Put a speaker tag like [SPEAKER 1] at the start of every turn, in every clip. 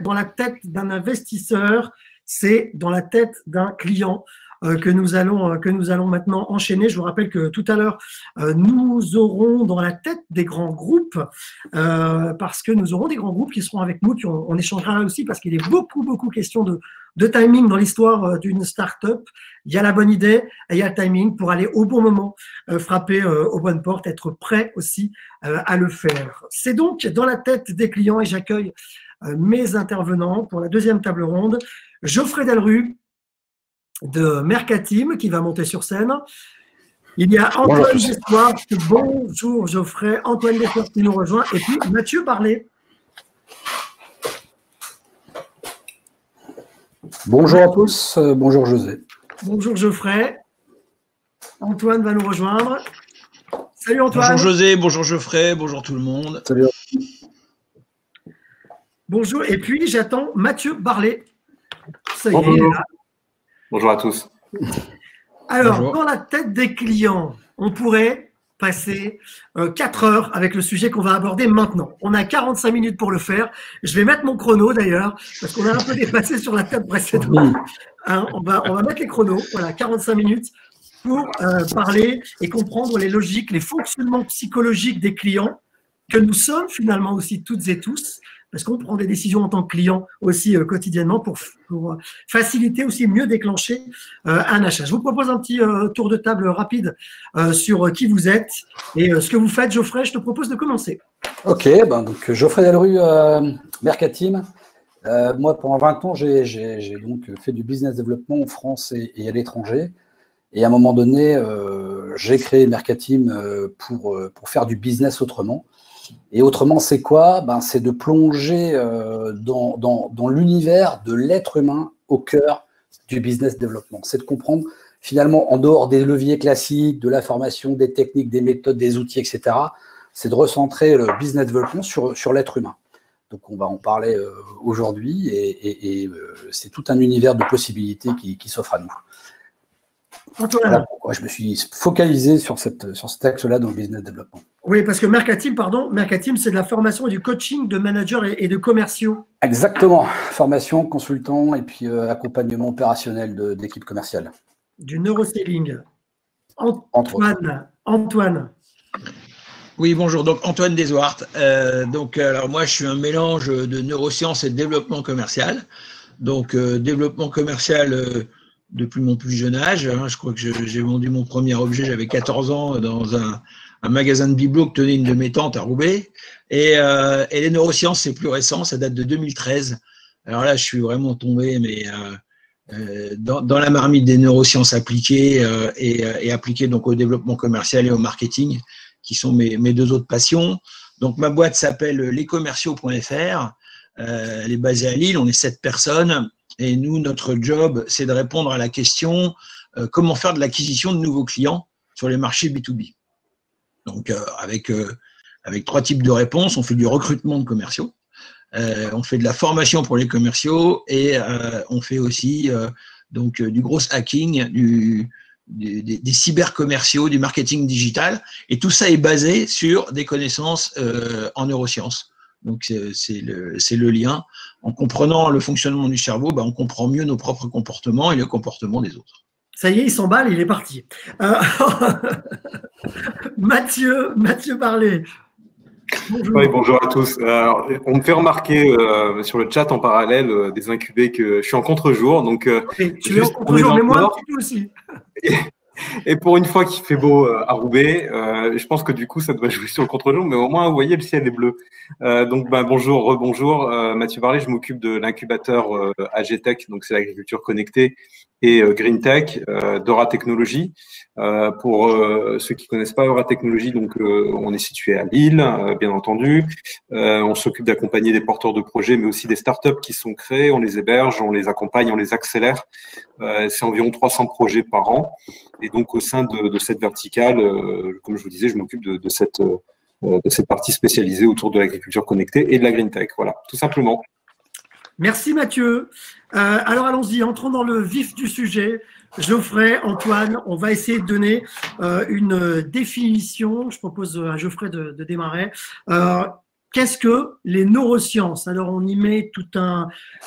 [SPEAKER 1] dans la tête d'un investisseur, c'est dans la tête d'un client que nous allons maintenant enchaîner. Je vous rappelle que tout à l'heure, nous aurons dans la tête des grands groupes, parce que nous aurons des grands groupes qui seront avec nous, on échangera là aussi, parce qu'il est beaucoup question de timing dans l'histoire d'une start-up. Il y a la bonne idée et il y a le timing pour aller au bon moment, frapper aux bonnes portes, être prêt aussi à le faire. C'est donc dans la tête des clients et j'accueille mes intervenants pour la deuxième table ronde. Geoffrey Delru de Mercatim qui va monter sur scène. Il y a Antoine Dessoir. Bonjour Geoffrey. Antoine Dessoir qui nous rejoint. Et puis Mathieu Barlet.
[SPEAKER 2] Bonjour à tous. Bonjour José.
[SPEAKER 1] Bonjour Geoffrey. Antoine va nous rejoindre. Salut Antoine.
[SPEAKER 3] Bonjour José, bonjour Geoffrey, bonjour tout le monde.
[SPEAKER 2] Salut.
[SPEAKER 1] Bonjour. Et puis j'attends Mathieu Barlet. Ça y
[SPEAKER 4] bonjour.
[SPEAKER 1] est, là.
[SPEAKER 4] Bonjour à tous.
[SPEAKER 1] Alors,
[SPEAKER 3] bonjour.
[SPEAKER 1] dans la tête des clients, on pourrait passer 4 heures avec le sujet qu'on va aborder maintenant. On a 45 minutes pour le faire. Je vais mettre mon chrono d'ailleurs, parce qu'on a un peu dépassé sur la table précédente. Hein, on va mettre les chronos. Voilà, 45 minutes pour parler et comprendre les logiques, les fonctionnements psychologiques des clients que nous sommes finalement aussi toutes et tous, parce qu'on prend des décisions en tant que client aussi quotidiennement pour faciliter aussi, mieux déclencher un achat. Je vous propose un petit tour de table rapide sur qui vous êtes et ce que vous faites. Geoffrey, je te propose de commencer.
[SPEAKER 2] Ok, donc Geoffrey Delru, Mercatim. Moi, pendant 20 ans, j'ai donc fait du business développement en France et à l'étranger. Et à un moment donné, j'ai créé Mercatim pour faire du business autrement. Et autrement, c'est quoi? C'est de plonger dans l'univers de l'être humain au cœur du business développement. C'est de comprendre, finalement, en dehors des leviers classiques, de la formation, des techniques, des méthodes, des outils, etc., c'est de recentrer le business développement sur l'être humain. Donc, on va en parler aujourd'hui et c'est tout un univers de possibilités qui s'offre à nous. Voilà pourquoi je me suis focalisé sur cet axe-là dans le business développement.
[SPEAKER 1] Oui, parce que Mercatim, c'est de la formation et du coaching de managers et de commerciaux.
[SPEAKER 2] Exactement. Formation, consultant et puis accompagnement opérationnel d'équipes commerciales.
[SPEAKER 1] Du neuroselling. Antoine.
[SPEAKER 3] Oui, bonjour. Donc, Antoine Dessoir. Alors moi, je suis un mélange de neurosciences et de développement commercial. Donc, développement commercial depuis mon plus jeune âge. Je crois que j'ai vendu mon premier objet, j'avais 14 ans, dans un magasin de bibelots que tenait une de mes tantes à Roubaix. Et les neurosciences, c'est plus récent, ça date de 2013. Alors là, je suis vraiment tombé dans la marmite des neurosciences appliquées et appliquées donc au développement commercial et au marketing, qui sont mes deux autres passions. Donc ma boîte s'appelle lescommerciaux.fr. Elle est basée à Lille, on est 7 personnes. Et nous, notre job, c'est de répondre à la question comment faire de l'acquisition de nouveaux clients sur les marchés B2B. Donc, avec 3 types de réponses. On fait du recrutement de commerciaux, on fait de la formation pour les commerciaux et on fait aussi du gros hacking, des cybercommerciaux, du marketing digital. Et tout ça est basé sur des connaissances en neurosciences. Donc, c'est le lien. En comprenant le fonctionnement du cerveau, on comprend mieux nos propres comportements et le comportement des autres.
[SPEAKER 1] Ça y est, il s'emballe, il est parti. Mathieu Barlet. Bonjour.
[SPEAKER 4] Oui, bonjour à tous. Alors, on me fait remarquer sur le chat en parallèle des incubés que je suis en contre-jour. Donc,
[SPEAKER 1] tu es en contre-jour, mais moi un petit peu aussi.
[SPEAKER 4] Et pour une fois qu'il fait beau à Roubaix, je pense que du coup, ça doit jouer sur le contre-jour, mais au moins, vous voyez, le ciel est bleu. Donc, bonjour, rebonjour. Mathieu Barlet, je m'occupe de l'incubateur AGTech, donc c'est l'agriculture connectée, et Green Tech, d'Aura Technologies. Pour ceux qui connaissent pas Aura Technologies, donc on est situé à Lille, bien entendu. On s'occupe d'accompagner des porteurs de projets, mais aussi des startups qui sont créés. On les héberge, on les accompagne, on les accélère. C'est environ 300 projets par an. Et donc, au sein de cette verticale, comme je vous disais, je m'occupe de cette partie spécialisée autour de l'agriculture connectée et de la Green Tech. Voilà, tout simplement.
[SPEAKER 1] Merci Mathieu. Alors allons-y, entrons dans le vif du sujet. Geoffrey, Antoine, on va essayer de donner une définition. Je propose à Geoffrey de démarrer. qu'est-ce que les neurosciences? Alors, on y met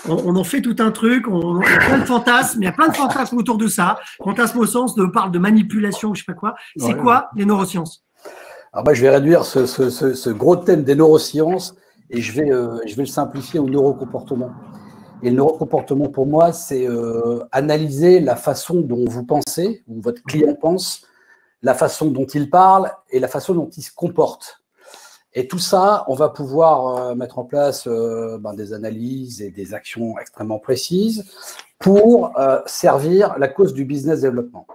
[SPEAKER 1] on en fait tout un truc, il y a plein de fantasmes, il y a plein de fantasmes autour de ça. Fantasme au sens de parle de manipulation, je sais pas quoi. C'est quoi les neurosciences?
[SPEAKER 2] Alors moi, je vais réduire ce gros thème des neurosciences et je vais le simplifier au neurocomportement. Et le neurocomportement, pour moi, c'est analyser la façon dont vous pensez, ou votre client pense, la façon dont il parle et la façon dont il se comporte. Et tout ça, on va pouvoir mettre en place des analyses et des actions extrêmement précises pour servir la cause du business développement.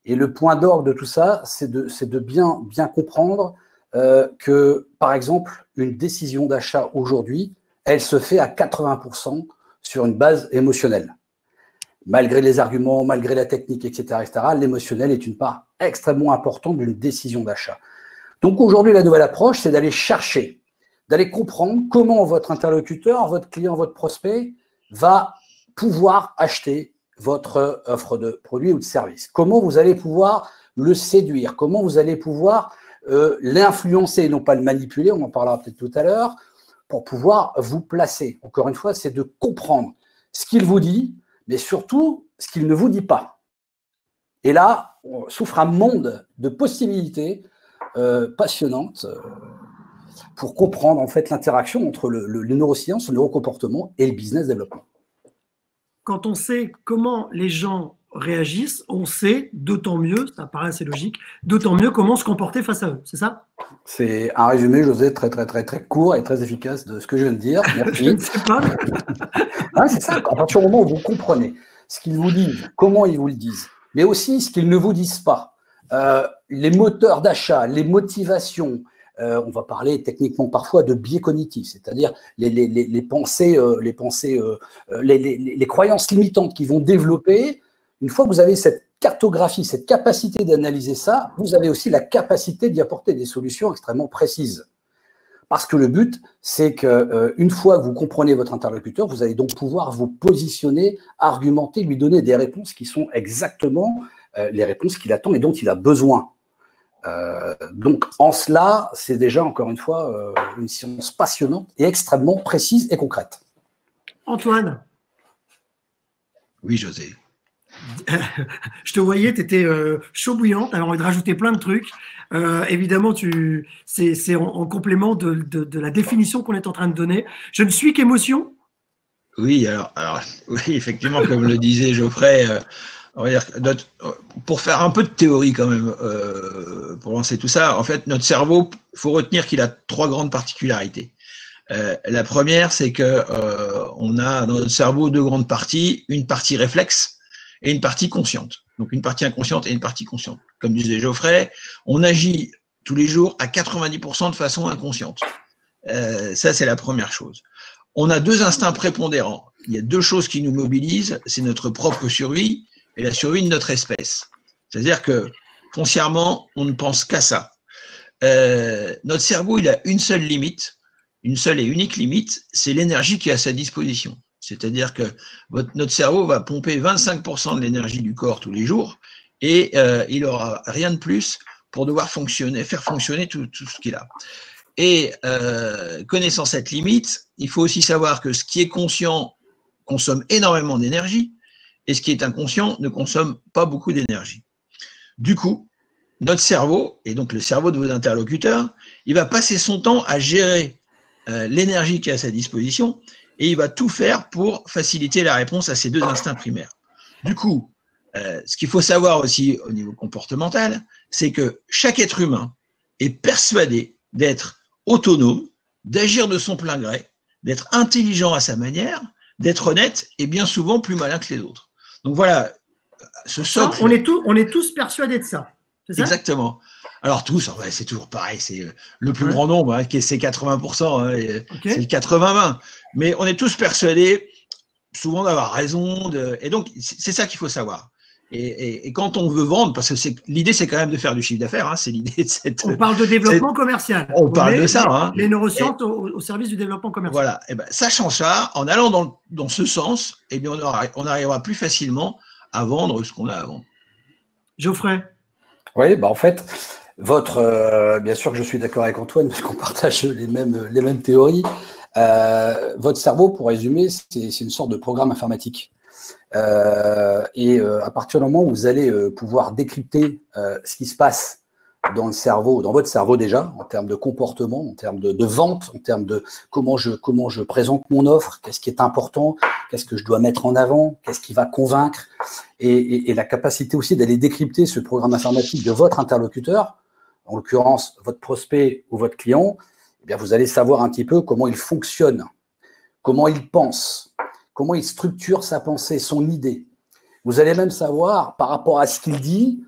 [SPEAKER 2] Et le point d'orgue de tout ça, c'est de bien comprendre que, par exemple, une décision d'achat aujourd'hui, elle se fait à 80% sur une base émotionnelle. Malgré les arguments, malgré la technique, etc., l'émotionnel est une part extrêmement importante d'une décision d'achat. Donc aujourd'hui, la nouvelle approche, c'est d'aller chercher, d'aller comprendre comment votre interlocuteur, votre client, votre prospect va pouvoir acheter votre offre de produit ou de service. Comment vous allez pouvoir le séduire, comment vous allez pouvoir l'influencer, non pas le manipuler, on en parlera peut-être tout à l'heure, pour pouvoir vous placer. Encore une fois, c'est de comprendre ce qu'il vous dit, mais surtout ce qu'il ne vous dit pas. Et là, on s'offre un monde de possibilités passionnantes pour comprendre en fait l'interaction entre les neurosciences, le neurocomportement et le business développement.
[SPEAKER 1] Quand on sait comment les gens réagissent, on sait d'autant mieux, ça paraît assez logique, d'autant mieux comment se comporter face à eux, c'est ça?
[SPEAKER 2] C'est un résumé, José, très court et très efficace de ce que je viens de dire. Merci.
[SPEAKER 1] Je ne sais pas.
[SPEAKER 2] C'est ça, à partir du moment où vous comprenez ce qu'ils vous disent, comment ils vous le disent, mais aussi ce qu'ils ne vous disent pas. Les moteurs d'achat, les motivations, on va parler techniquement parfois de biais cognitifs, c'est-à-dire les pensées, les croyances limitantes qui vont développer. Une fois que vous avez cette cartographie, cette capacité d'analyser ça, vous avez aussi la capacité d'y apporter des solutions extrêmement précises. Parce que le but, c'est qu'une fois que vous comprenez votre interlocuteur, vous allez donc pouvoir vous positionner, argumenter, lui donner des réponses qui sont exactement les réponses qu'il attend et dont il a besoin. Donc, en cela, c'est déjà, encore une fois, une science passionnante et extrêmement précise et concrète.
[SPEAKER 1] Antoine.
[SPEAKER 3] Oui, José.
[SPEAKER 1] Je te voyais, tu étais chaud bouillant, tu avais envie de rajouter plein de trucs. Évidemment, c'est en complément de la définition qu'on est en train de donner. Je ne suis qu'émotion.
[SPEAKER 3] Oui, alors oui, effectivement, comme le disait Geoffrey, on va dire, pour faire un peu de théorie quand même, pour lancer tout ça, en fait, notre cerveau, il faut retenir qu'il a 3 grandes particularités. La première, c'est que on a dans notre cerveau 2 grandes parties, une partie réflexe et une partie consciente. Donc une partie inconsciente et une partie consciente. Comme disait Geoffrey, on agit tous les jours à 90% de façon inconsciente. Ça, c'est la première chose. On a 2 instincts prépondérants. Il y a 2 choses qui nous mobilisent, c'est notre propre survie et la survie de notre espèce. C'est-à-dire que foncièrement, on ne pense qu'à ça. Notre cerveau, il a une seule limite, une seule et unique limite, c'est l'énergie qui est à sa disposition. C'est-à-dire que notre cerveau va pomper 25% de l'énergie du corps tous les jours et il n'aura rien de plus pour devoir faire fonctionner tout ce qu'il a. Et connaissant cette limite, il faut aussi savoir que ce qui est conscient consomme énormément d'énergie et ce qui est inconscient ne consomme pas beaucoup d'énergie. Du coup, notre cerveau, et donc le cerveau de vos interlocuteurs, il va passer son temps à gérer l'énergie qui est à sa disposition et il va tout faire pour faciliter la réponse à ces 2 instincts primaires. Du coup, ce qu'il faut savoir aussi au niveau comportemental, c'est que chaque être humain est persuadé d'être autonome, d'agir de son plein gré, d'être intelligent à sa manière, d'être honnête et bien souvent plus malin que les autres. Donc voilà, ce socle.
[SPEAKER 1] On est tous persuadés de ça. C'est ça ?
[SPEAKER 3] Exactement. Alors tous, c'est toujours pareil, c'est le plus grand nombre, c'est 80%, c'est le 80-20. Mais on est tous persuadés, souvent d'avoir raison, et donc c'est ça qu'il faut savoir. Et quand on veut vendre, parce que l'idée c'est quand même de faire du chiffre d'affaires, c'est l'idée de cette.
[SPEAKER 1] On parle de développement commercial.
[SPEAKER 3] On parle de ça.
[SPEAKER 1] Les neurosciences au service du développement commercial.
[SPEAKER 3] Voilà. Et ben, sachant ça, en allant dans ce sens, eh bien on arrivera plus facilement à vendre ce qu'on a à vendre.
[SPEAKER 1] Geoffrey.
[SPEAKER 2] Oui, en fait, Bien sûr que je suis d'accord avec Antoine, parce qu'on partage les mêmes théories. Votre cerveau, pour résumer, c'est une sorte de programme informatique. À partir du moment où vous allez pouvoir décrypter ce qui se passe dans le cerveau, dans votre cerveau déjà, en termes de comportement, en termes de vente, en termes de comment je présente mon offre, qu'est-ce qui est important, qu'est-ce que je dois mettre en avant, qu'est-ce qui va convaincre, et la capacité aussi d'aller décrypter ce programme informatique de votre interlocuteur, en l'occurrence votre prospect ou votre client, eh bien vous allez savoir un petit peu comment il fonctionne, comment il pense, comment il structure sa pensée, son idée. Vous allez même savoir, par rapport à ce qu'il dit,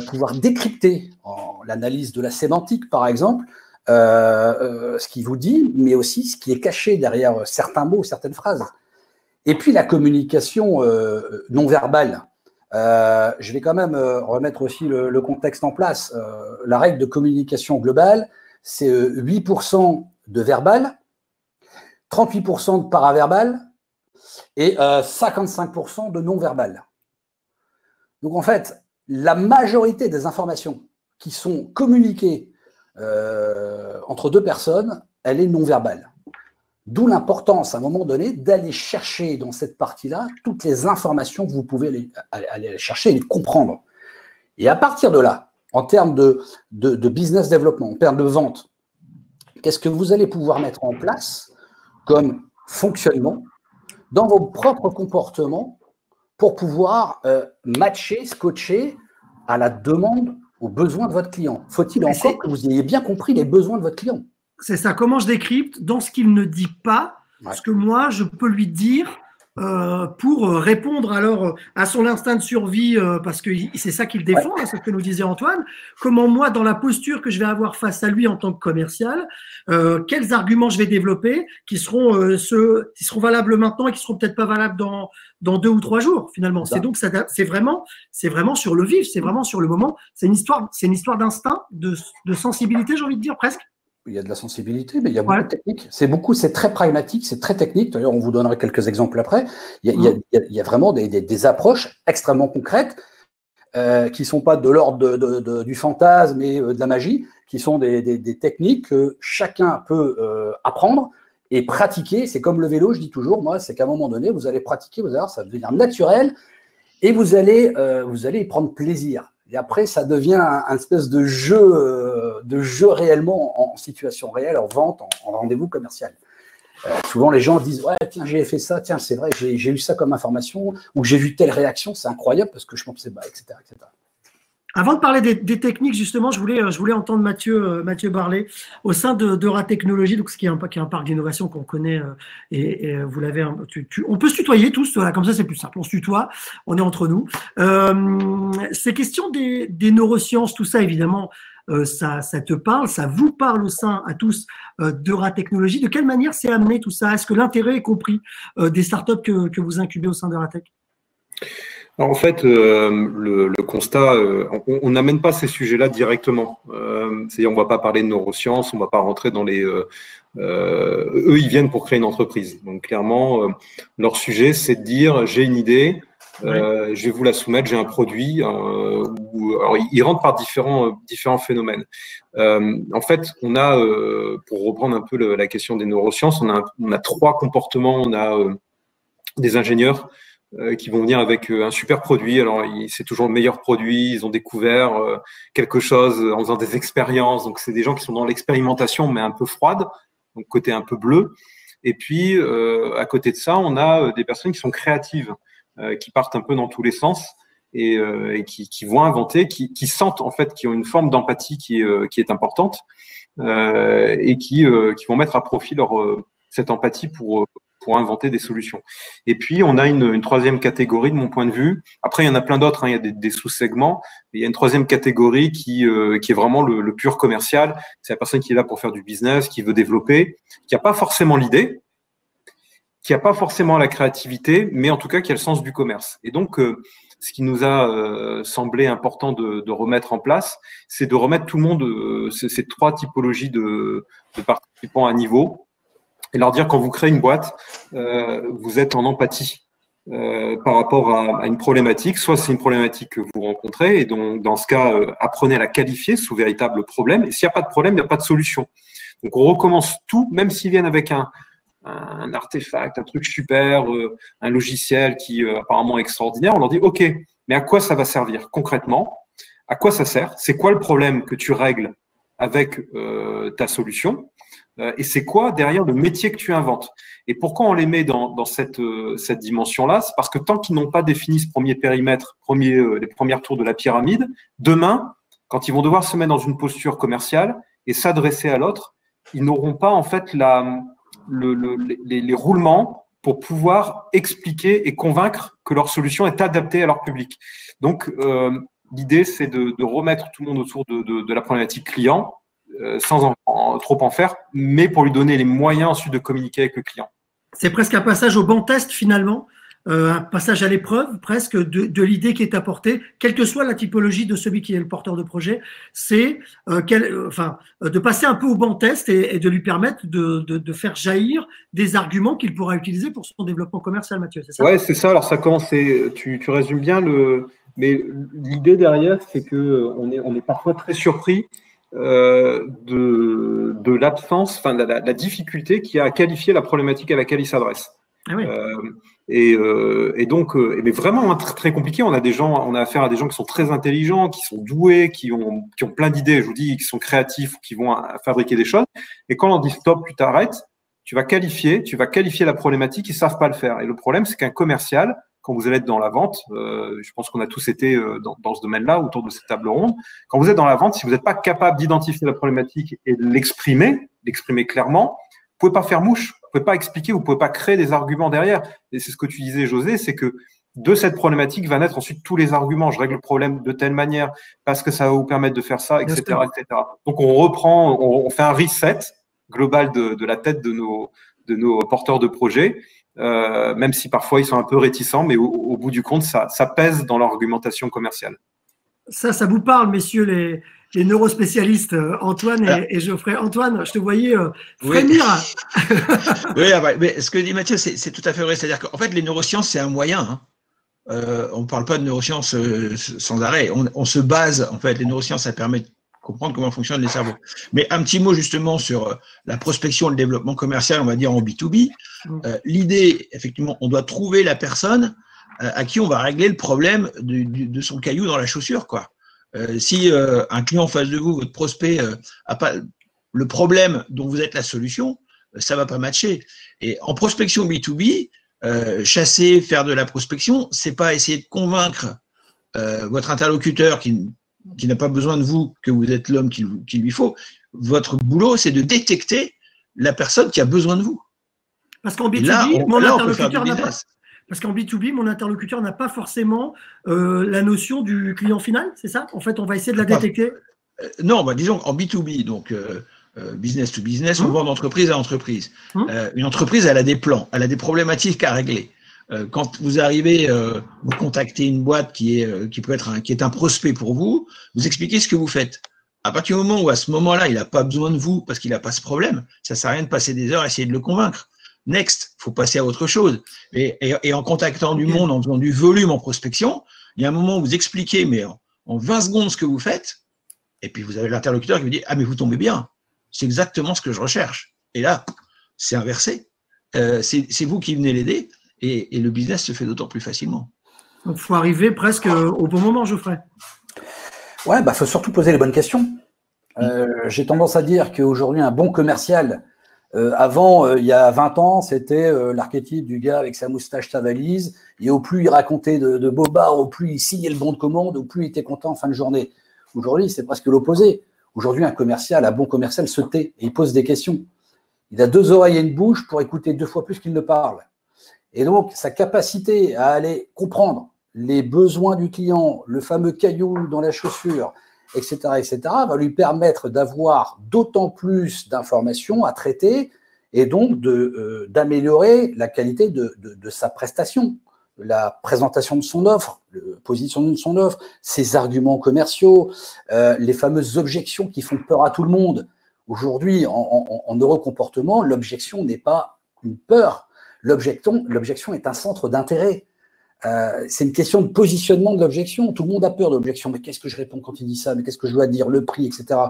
[SPEAKER 2] pouvoir décrypter l'analyse de la sémantique, par exemple, ce qu'il vous dit, mais aussi ce qui est caché derrière certains mots, certaines phrases. Et puis la communication non verbale. Je vais quand même remettre aussi le contexte en place. La règle de communication globale, c'est 8% de verbal, 38% de paraverbal et 55% de non-verbal. Donc en fait, la majorité des informations qui sont communiquées entre deux personnes, elle est non-verbale. D'où l'importance, à un moment donné, d'aller chercher dans cette partie-là toutes les informations que vous pouvez aller chercher et les comprendre. Et à partir de là, en termes de business développement, en termes de vente, qu'est-ce que vous allez pouvoir mettre en place comme fonctionnement dans vos propres comportements pour pouvoir matcher, scotcher à la demande, aux besoins de votre client. Faut-il encore que vous ayez bien compris les besoins de votre client?
[SPEAKER 1] C'est ça, comment je décrypte dans ce qu'il ne dit pas, ce que moi je peux lui dire pour répondre alors à son instinct de survie, parce que c'est ça qu'il défend, c'est ce que nous disait Antoine. Comment moi, dans la posture que je vais avoir face à lui en tant que commercial, quels arguments je vais développer qui seront qui seront valables maintenant et qui seront peut-être pas valables dans 2 ou 3 jours finalement. C'est donc c'est vraiment sur le vif, c'est vraiment sur le moment. C'est une histoire d'instinct, de sensibilité, j'ai envie de dire presque.
[SPEAKER 2] Il y a de la sensibilité, mais il y a beaucoup de techniques. C'est très pragmatique, c'est très technique. D'ailleurs, on vous donnera quelques exemples après. Il y a vraiment des approches extrêmement concrètes qui ne sont pas de l'ordre du fantasme et de la magie, qui sont des techniques que chacun peut apprendre et pratiquer. C'est comme le vélo, je dis toujours, moi, c'est qu'à un moment donné, vous allez pratiquer, vous allez voir, ça va devenir naturel et vous allez y prendre plaisir. Et après, ça devient un espèce de jeu réellement en situation réelle, en vente, en rendez-vous commercial. Souvent, les gens disent « Ouais, tiens, j'ai fait ça, tiens, c'est vrai, j'ai eu ça comme information, ou j'ai vu telle réaction, c'est incroyable parce que je pensais pas, etc. etc. »
[SPEAKER 1] Avant de parler des techniques, justement, je voulais entendre Mathieu Barlet au sein d'Eura Technologies, donc qui est un parc d'innovation qu'on connaît et vous l'avez. On peut se tutoyer tous, voilà, comme ça c'est plus simple. On se tutoie, on est entre nous. Ces questions des neurosciences, tout ça évidemment, ça te parle, ça vous parle au sein à tous d'Eura Technologies. De quelle manière c'est amené tout ça? Est-ce que l'intérêt est compris des startups que vous incubez au sein d'Eura Tech?
[SPEAKER 4] Alors, en fait, le constat, on n'amène pas ces sujets-là directement. C'est-à-dire, on ne va pas parler de neurosciences, on ne va pas rentrer dans les… eux, ils viennent pour créer une entreprise. Donc, clairement, leur sujet, c'est de dire, j'ai une idée, je vais vous la soumettre, j'ai un produit. Alors, ils rentrent par différents phénomènes. En fait, on a, pour reprendre un peu la question des neurosciences, on a 3 comportements. On a des ingénieurs qui vont venir avec un super produit. Alors, c'est toujours le meilleur produit. Ils ont découvert quelque chose en faisant des expériences. Donc, c'est des gens qui sont dans l'expérimentation, mais un peu froide, donc côté un peu bleu. Et puis, à côté de ça, on a des personnes qui sont créatives, qui partent un peu dans tous les sens et qui vont inventer, qui sentent en fait, qui ont une forme d'empathie qui est importante et qui vont mettre à profit cette empathie pour inventer des solutions. Et puis, on a une 3e catégorie, de mon point de vue. Après, il y en a plein d'autres, hein, il y a des sous-segments. Il y a une 3e catégorie qui est vraiment le pur commercial. C'est la personne qui est là pour faire du business, qui veut développer, qui n'a pas forcément l'idée, qui n'a pas forcément la créativité, mais en tout cas qui a le sens du commerce. Et donc, ce qui nous a semblé important de remettre en place, c'est de remettre tout le monde, ces 3 typologies de participants à niveau, et leur dire, quand vous créez une boîte, vous êtes en empathie par rapport à une problématique. Soit c'est une problématique que vous rencontrez, et donc dans ce cas, apprenez à la qualifier sous véritable problème. Et s'il n'y a pas de problème, il n'y a pas de solution. Donc on recommence tout, même s'ils viennent avec un artefact, un truc super, un logiciel qui apparemment est extraordinaire. On leur dit OK, mais à quoi ça va servir concrètement? À quoi ça sert? C'est quoi le problème que tu règles avec ta solution? Et c'est quoi derrière le métier que tu inventes? Et pourquoi on les met dans cette dimension-là? C'est parce que tant qu'ils n'ont pas défini ce premier périmètre, les premières tours de la pyramide, demain, quand ils vont devoir se mettre dans une posture commerciale et s'adresser à l'autre, ils n'auront pas en fait les roulements pour pouvoir expliquer et convaincre que leur solution est adaptée à leur public. Donc, l'idée, c'est de remettre tout le monde autour de la problématique client, sans trop en faire, mais pour lui donner les moyens ensuite de communiquer avec le client.
[SPEAKER 1] C'est presque un passage au banc test finalement, un passage à l'épreuve presque de l'idée qui est apportée, quelle que soit la typologie de celui qui est le porteur de projet, c'est de passer un peu au banc test et de lui permettre de faire jaillir des arguments qu'il pourra utiliser pour son développement commercial, Mathieu, c'est ça?
[SPEAKER 4] Ouais, c'est ça. Alors ça commence, tu résumes bien mais l'idée derrière, c'est que on est parfois très surpris de l'absence, enfin de la difficulté qu'il y a à qualifier la problématique à laquelle il s'adresse.
[SPEAKER 1] Ah oui.
[SPEAKER 4] Et donc, mais vraiment très, très compliqué. On a affaire à des gens qui sont très intelligents, qui sont doués, qui ont plein d'idées, je vous dis, qui sont créatifs, qui vont fabriquer des choses. Et quand on dit stop, tu t'arrêtes, tu vas qualifier la problématique, ils savent pas le faire. Et le problème, c'est qu'un commercial, quand vous allez être dans la vente, je pense qu'on a tous été dans ce domaine-là, autour de cette table ronde. Quand vous êtes dans la vente, si vous n'êtes pas capable d'identifier la problématique et de l'exprimer clairement, vous pouvez pas faire mouche, vous pouvez pas expliquer, vous pouvez pas créer des arguments derrière. Et c'est ce que tu disais, José, c'est que de cette problématique va naître ensuite tous les arguments. Je règle le problème de telle manière parce que ça va vous permettre de faire ça, etc., etc. Donc on reprend, on fait un reset global de la tête de nos porteurs de projets. Même si parfois ils sont un peu réticents, mais au bout du compte, ça pèse dans leur argumentation commerciale.
[SPEAKER 1] Ça vous parle, messieurs les neurospécialistes, Antoine et Geoffrey. Antoine, je te voyais frémir.
[SPEAKER 3] Oui, mais ce que dit Mathieu, c'est tout à fait vrai. C'est-à-dire qu'en fait, les neurosciences, c'est un moyen. Hein. On ne parle pas de neurosciences sans arrêt. On se base, en fait, les neurosciences, ça permet de comprendre comment fonctionnent les cerveaux. Mais un petit mot justement sur la prospection et le développement commercial, on va dire en B2B. L'idée, effectivement, on doit trouver la personne à qui on va régler le problème de son caillou dans la chaussure, quoi. Si un client en face de vous, votre prospect, a pas le problème dont vous êtes la solution, ça va pas matcher. Et en prospection B2B, chasser, faire de la prospection, c'est pas essayer de convaincre votre interlocuteur qui n'a pas besoin de vous, que vous êtes l'homme qu'il lui faut. Votre boulot, c'est de détecter la personne qui a besoin de vous.
[SPEAKER 1] Parce qu'en B2B, mon interlocuteur n'a pas forcément la notion du client final, c'est ça? En fait, on va essayer de la détecter.
[SPEAKER 3] Non, disons en B2B, donc business to business, on vend d'entreprise à entreprise. Une entreprise, elle a des plans, elle a des problématiques à régler. Quand vous arrivez, vous contactez une boîte qui est un prospect pour vous, vous expliquez ce que vous faites. À partir du moment où, à ce moment-là, il n'a pas besoin de vous parce qu'il n'a pas ce problème, ça ne sert à rien de passer des heures à essayer de le convaincre. Next, faut passer à autre chose. Et en contactant du monde, en faisant du volume en prospection, il y a un moment où vous expliquez, mais en 20 secondes, ce que vous faites, et puis vous avez l'interlocuteur qui vous dit « Ah, mais vous tombez bien, c'est exactement ce que je recherche. » Et là, c'est inversé. C'est vous qui venez l'aider, et le business se fait d'autant plus facilement.
[SPEAKER 1] Donc, il faut arriver presque au bon moment, Geoffrey.
[SPEAKER 2] Ouais, faut surtout poser les bonnes questions. J'ai tendance à dire qu'aujourd'hui, un bon commercial, avant, il y a 20 ans, c'était l'archétype du gars avec sa moustache, sa valise, et au plus il racontait de bobards, au plus il signait le bon de commande, au plus il était content en fin de journée. Aujourd'hui, c'est presque l'opposé. Aujourd'hui, un bon commercial se tait et il pose des questions. Il a 2 oreilles et une bouche pour écouter 2 fois plus qu'il ne parle. Et donc, sa capacité à aller comprendre les besoins du client, le fameux caillou dans la chaussure, etc., va lui permettre d'avoir d'autant plus d'informations à traiter et donc d'améliorer la qualité de sa prestation, la présentation de son offre, la positionnement de son offre, ses arguments commerciaux, les fameuses objections qui font peur à tout le monde. Aujourd'hui, en neurocomportement, l'objection n'est pas une peur. L'objection est un centre d'intérêt. c'est une question de positionnement de l'objection. Tout le monde a peur de l'objection. Mais qu'est-ce que je réponds quand il dit ça? Mais qu'est-ce que je dois dire? Le prix, etc.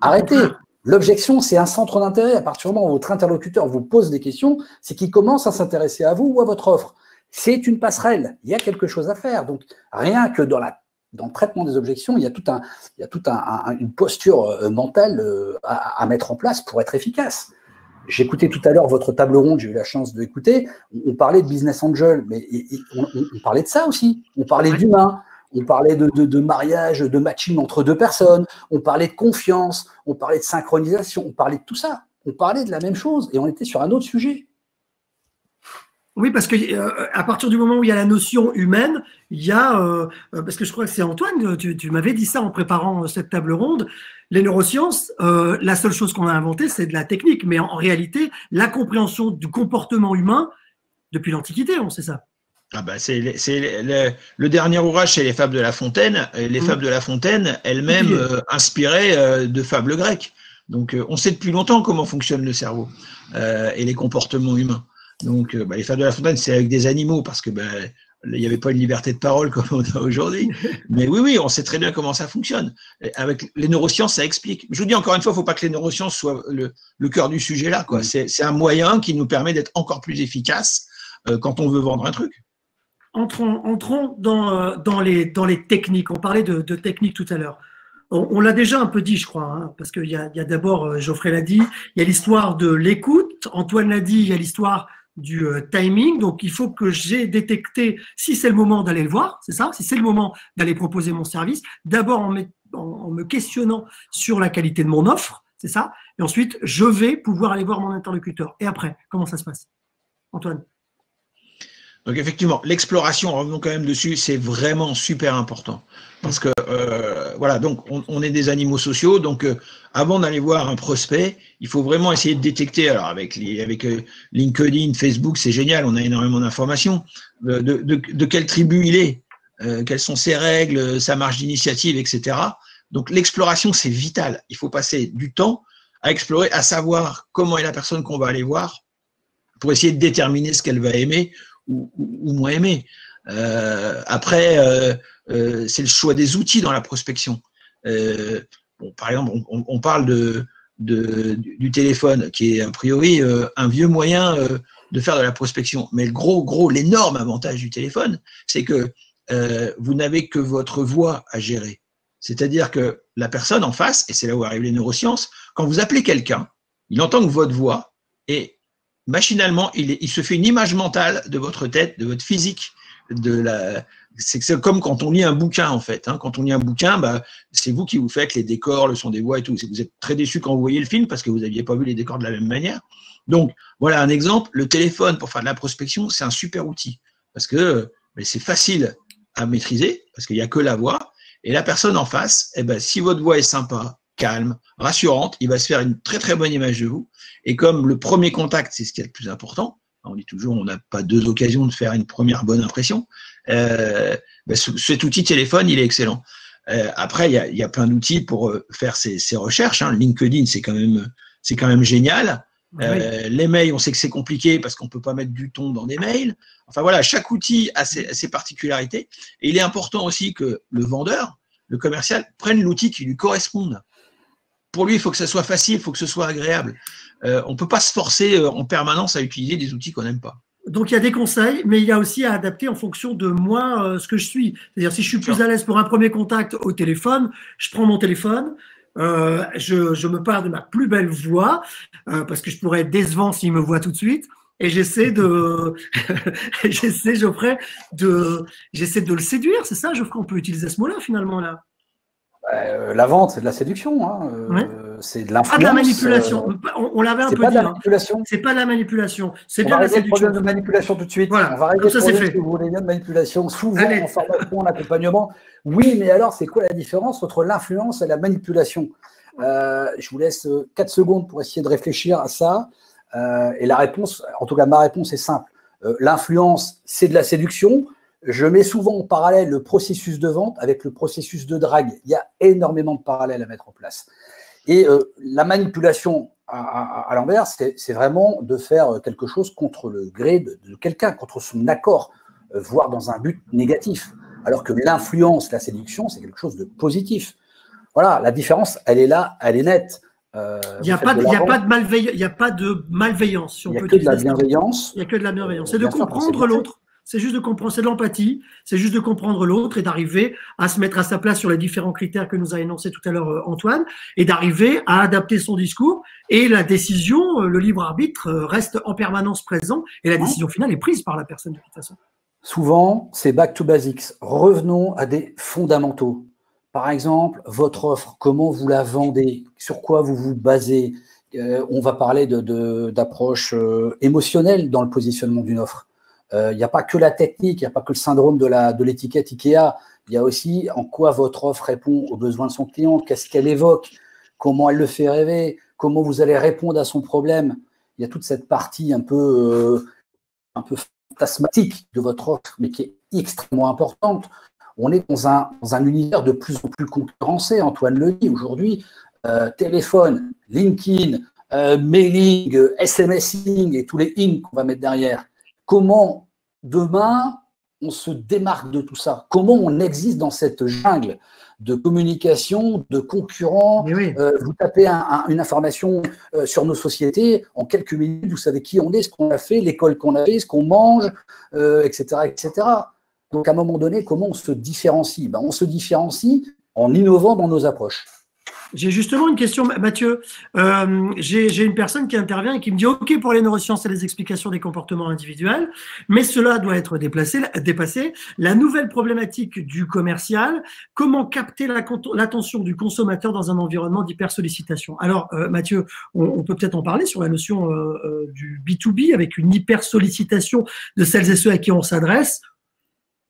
[SPEAKER 2] Arrêtez. L'objection, c'est un centre d'intérêt. À partir du moment où votre interlocuteur vous pose des questions, c'est qu'il commence à s'intéresser à vous ou à votre offre. C'est une passerelle. Il y a quelque chose à faire. Donc, rien que dans le traitement des objections, il y a toute une posture mentale à mettre en place pour être efficace. J'écoutais tout à l'heure votre table ronde, j'ai eu la chance de l'écouter. On parlait de business angel, mais on parlait de ça aussi. On parlait d'humain. On parlait de mariage, de matching entre deux personnes, on parlait de confiance, on parlait de synchronisation, on parlait de tout ça. On parlait de la même chose et on était sur un autre sujet.
[SPEAKER 1] Oui, parce que à partir du moment où il y a la notion humaine, il y a, parce que je crois que c'est Antoine, tu m'avais dit ça en préparant cette table ronde, les neurosciences, la seule chose qu'on a inventée, c'est de la technique, mais en réalité, la compréhension du comportement humain, depuis l'Antiquité, on sait ça.
[SPEAKER 3] Ah bah c'est le dernier ouvrage, c'est les Fables de La Fontaine. Et les Fables de La Fontaine, elles-mêmes inspirées de fables grecques. Donc, on sait depuis longtemps comment fonctionne le cerveau et les comportements humains. Donc, les Fables de La Fontaine, c'est avec des animaux parce que il n'y avait pas une liberté de parole comme on a aujourd'hui. Mais oui, on sait très bien comment ça fonctionne. Et avec les neurosciences, ça explique. Je vous dis encore une fois, il ne faut pas que les neurosciences soient le cœur du sujet là, quoi. C'est un moyen qui nous permet d'être encore plus efficace quand on veut vendre un truc.
[SPEAKER 1] Entrons dans les techniques. On parlait de techniques tout à l'heure. On l'a déjà un peu dit, je crois, hein, parce qu'il y a d'abord, Geoffrey l'a dit, il y a l'histoire de l'écoute, Antoine l'a dit, il y a l'histoire du timing. Donc, il faut que j'ai détecté si c'est le moment d'aller le voir, c'est ça, si c'est le moment d'aller proposer mon service, d'abord en me questionnant sur la qualité de mon offre, c'est ça, et ensuite, je vais pouvoir aller voir mon interlocuteur. Et après, comment ça se passe? Antoine?
[SPEAKER 3] Donc effectivement, l'exploration, revenons quand même dessus, c'est vraiment super important. Parce que voilà, donc on est des animaux sociaux, donc avant d'aller voir un prospect, il faut vraiment essayer de détecter, alors avec LinkedIn, Facebook, c'est génial, on a énormément d'informations, de quelle tribu il est, quelles sont ses règles, sa marge d'initiative, etc. Donc l'exploration, c'est vital. Il faut passer du temps à explorer, à savoir comment est la personne qu'on va aller voir pour essayer de déterminer ce qu'elle va aimer ou moins aimer. Après, c'est le choix des outils dans la prospection. Par exemple, on parle du téléphone, qui est a priori un vieux moyen de faire de la prospection. Mais l'énorme avantage du téléphone, c'est que vous n'avez que votre voix à gérer. C'est-à-dire que la personne en face, et c'est là où arrivent les neurosciences, quand vous appelez quelqu'un, il entend que votre voix et machinalement, il se fait une image mentale de votre tête, de votre physique. C'est comme quand on lit un bouquin, en fait. Hein. Quand on lit un bouquin, c'est vous qui vous faites les décors, le son des voix et tout. Vous êtes très déçu quand vous voyez le film parce que vous n'aviez pas vu les décors de la même manière. Donc, voilà un exemple. Le téléphone, pour faire de la prospection, c'est un super outil parce que c'est facile à maîtriser parce qu'il n'y a que la voix. Et la personne en face, si votre voix est sympa, calme, rassurante, il va se faire une très très bonne image de vous. Et comme le premier contact, c'est ce qui est le plus important, on dit toujours on n'a pas deux occasions de faire une première bonne impression, cet outil téléphone, il est excellent. Après, il y a plein d'outils pour faire ces recherches. Hein. LinkedIn, c'est quand même génial. Oui. Les mails, on sait que c'est compliqué parce qu'on ne peut pas mettre du ton dans des mails. Enfin voilà, chaque outil a ses particularités. Et il est important aussi que le vendeur, le commercial, prenne l'outil qui lui corresponde. Pour lui, il faut que ça soit facile, il faut que ce soit agréable. On ne peut pas se forcer en permanence à utiliser des outils qu'on n'aime pas.
[SPEAKER 1] Donc, il y a des conseils, mais il y a aussi à adapter en fonction de moi, ce que je suis. C'est-à-dire, si je suis plus à l'aise pour un premier contact au téléphone, je prends mon téléphone, je me parle de ma plus belle voix, parce que je pourrais être décevant s'il me voit tout de suite, et j'essaie de le séduire, c'est ça, Geoffrey, on peut utiliser ce mot-là, finalement, là.
[SPEAKER 2] La vente, c'est de la séduction, hein. C'est de l'influence.
[SPEAKER 1] Pas de la manipulation. On l'avait un peu dit.
[SPEAKER 2] C'est pas de la manipulation.
[SPEAKER 1] C'est pas de la manipulation. C'est
[SPEAKER 2] bien la séduction. On va régler le problème de manipulation tout de suite.
[SPEAKER 1] Voilà.
[SPEAKER 2] On va régler le problème que vous voulez bien de manipulation. Souvent, en formation, en accompagnement. Oui, mais alors, c'est quoi la différence entre l'influence et la manipulation? Je vous laisse 4 secondes pour essayer de réfléchir à ça. Et la réponse, en tout cas, ma réponse est simple. L'influence, c'est de la séduction. Je mets souvent en parallèle le processus de vente avec le processus de drague. Il y a énormément de parallèles à mettre en place. Et la manipulation à l'envers, c'est vraiment de faire quelque chose contre le gré de quelqu'un, contre son accord. voire dans un but négatif. Alors que l'influence, la séduction, c'est quelque chose de positif. Voilà, la différence, elle est là, elle est nette.
[SPEAKER 1] Il n'y a pas de malveillance, si on peut
[SPEAKER 2] dire. Il n'y a que de la bienveillance.
[SPEAKER 1] Il n'y a que de la bienveillance. C'est de comprendre l'autre. C'est juste de comprendre, c'est de l'empathie, c'est juste de comprendre l'autre et d'arriver à se mettre à sa place sur les différents critères que nous a énoncés tout à l'heure Antoine, et d'arriver à adapter son discours. Et la décision, le libre arbitre reste en permanence présent et la décision finale est prise par la personne de toute façon.
[SPEAKER 2] Souvent, c'est back to basics. Revenons à des fondamentaux. Par exemple, votre offre, comment vous la vendez, sur quoi vous vous basez. On va parler d'approche émotionnelle dans le positionnement d'une offre. Il n'y a pas que la technique, il n'y a pas que le syndrome de l'étiquette IKEA. Il y a aussi en quoi votre offre répond aux besoins de son client, qu'est-ce qu'elle évoque, comment elle le fait rêver, comment vous allez répondre à son problème. Il y a toute cette partie un peu fantasmatique de votre offre, mais qui est extrêmement importante. On est dans un univers de plus en plus concurrencé, Antoine le dit aujourd'hui. Téléphone, LinkedIn, mailing, SMSing et tous les ing qu'on va mettre derrière. Comment demain on se démarque de tout ça? Comment on existe dans cette jungle de communication, de concurrents?
[SPEAKER 1] Oui.
[SPEAKER 2] Vous tapez une information sur nos sociétés, en quelques minutes, vous savez qui on est, ce qu'on a fait, l'école qu'on a fait, ce qu'on mange, etc., etc. Donc, à un moment donné, comment on se différencie? On se différencie en innovant dans nos approches.
[SPEAKER 1] J'ai justement une question, Mathieu. J'ai une personne qui intervient et qui me dit « Ok pour les neurosciences et les explications des comportements individuels, mais cela doit être dépassé. La nouvelle problématique du commercial, comment capter l'attention du consommateur dans un environnement d'hypersollicitation ?» Alors, Mathieu, on peut peut-être en parler sur la notion du B2B avec une hypersollicitation de celles et ceux à qui on s'adresse.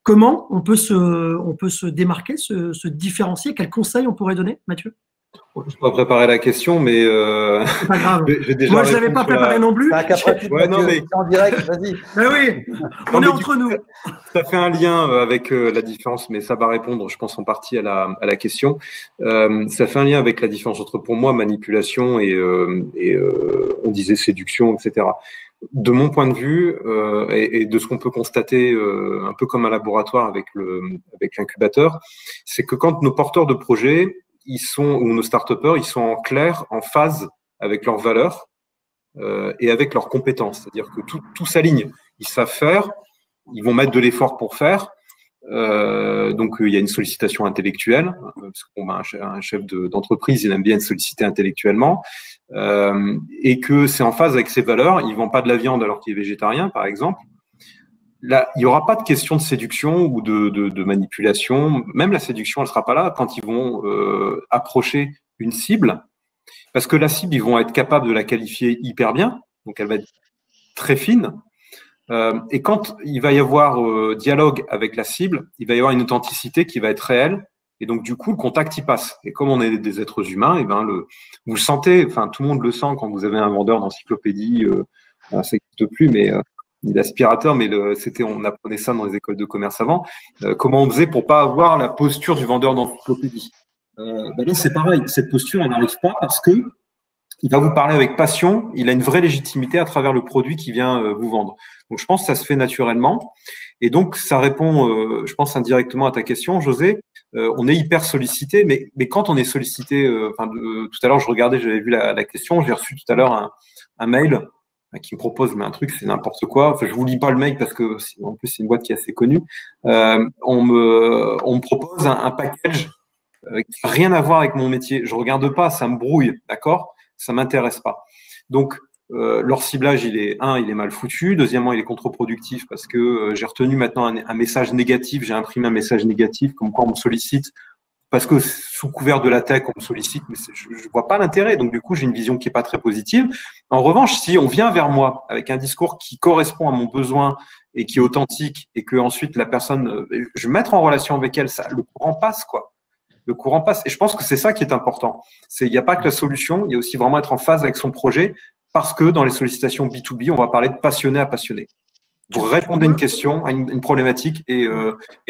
[SPEAKER 1] Comment on peut se démarquer, se différencier? Quels conseils on pourrait donner, Mathieu?
[SPEAKER 4] Je n'ai pas préparé la question, mais
[SPEAKER 1] c'est pas grave. Moi, je ne l'avais pas préparé non plus.
[SPEAKER 2] Mais en direct, vas-y.
[SPEAKER 1] Ben oui, on est entre nous.
[SPEAKER 4] Ça fait un lien avec la différence, mais ça va répondre, je pense, en partie à la question. Ça fait un lien avec la différence entre, pour moi, manipulation et on disait séduction, etc. De mon point de vue et de ce qu'on peut constater un peu comme un laboratoire avec l'incubateur, c'est que quand nos porteurs de projets ou nos start-upers, ils sont en clair, en phase avec leurs valeurs et avec leurs compétences. C'est-à-dire que tout s'aligne. Ils savent faire, ils vont mettre de l'effort pour faire. Donc, il y a une sollicitation intellectuelle, parce qu'un chef d'entreprise, il aime bien être sollicité intellectuellement, et que c'est en phase avec ses valeurs. Ils ne vendent pas de la viande alors qu'il est végétarien, par exemple. Là, il n'y aura pas de question de séduction ou de manipulation. Même la séduction, elle ne sera pas là quand ils vont approcher une cible, parce que la cible, ils vont être capables de la qualifier hyper bien, donc elle va être très fine. Et quand il va y avoir dialogue avec la cible, il va y avoir une authenticité qui va être réelle, et donc du coup, le contact y passe. Et comme on est des êtres humains, et vous le sentez, enfin tout le monde le sent quand vous avez un vendeur d'encyclopédie, ça n'existe plus, mais l'aspirateur, mais on apprenait ça dans les écoles de commerce avant. Comment on faisait pour pas avoir la posture du vendeur d'encyclopédie? Là, c'est pareil. Cette posture, elle n'arrive pas parce que il va vous parler avec passion. Il a une vraie légitimité à travers le produit qu'il vient vous vendre. Donc, je pense que ça se fait naturellement. Et donc, ça répond, je pense, indirectement à ta question, José. On est hyper sollicité, mais quand on est sollicité, tout à l'heure, j'avais vu la question. J'ai reçu tout à l'heure un mail qui me propose un truc, c'est n'importe quoi. Enfin, je vous lis pas le mail parce que en plus c'est une boîte qui est assez connue. On me propose un package qui n'a rien à voir avec mon métier. Je regarde pas, ça me brouille, d'accord? Ça m'intéresse pas. Donc leur ciblage, il est mal foutu. Deuxièmement, il est contre-productif parce que j'ai retenu maintenant un message négatif. J'ai imprimé un message négatif comme quoi on me sollicite. Parce que sous couvert de la tech, on me sollicite, mais je vois pas l'intérêt. Donc, du coup, j'ai une vision qui est pas très positive. En revanche, si on vient vers moi avec un discours qui correspond à mon besoin et qui est authentique et que ensuite la personne, je vais mettre en relation avec elle, le courant passe, quoi. Le courant passe. Et je pense que c'est ça qui est important. Il n'y a pas que la solution, il y a aussi vraiment être en phase avec son projet parce que dans les sollicitations B2B, on va parler de passionné à passionné. Vous répondez à une question, à une problématique, et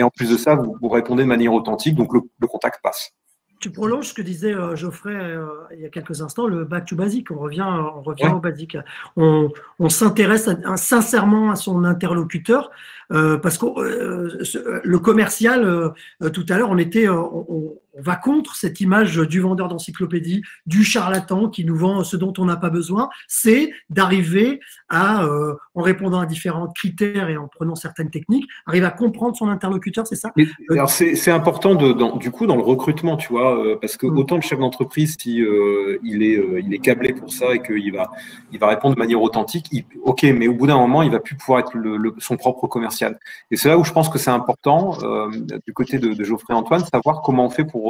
[SPEAKER 4] en plus de ça, vous répondez de manière authentique, donc le contact passe.
[SPEAKER 1] Tu prolonges ce que disait Geoffrey il y a quelques instants, le back to basic. On revient au basique. On s'intéresse sincèrement à son interlocuteur parce que le commercial, tout à l'heure, on va contre cette image du vendeur d'encyclopédie, du charlatan qui nous vend ce dont on n'a pas besoin. C'est d'arriver à, en répondant à différents critères et en prenant certaines techniques, arriver à comprendre son interlocuteur, c'est ça?
[SPEAKER 4] Alors c'est important du coup dans le recrutement, tu vois, parce que autant le chef d'entreprise, si il est câblé pour ça et qu'il va répondre de manière authentique, ok, mais au bout d'un moment, il va plus pouvoir être son propre commercial. Et c'est là où je pense que c'est important du côté de Geoffrey et Antoine, savoir comment on fait pour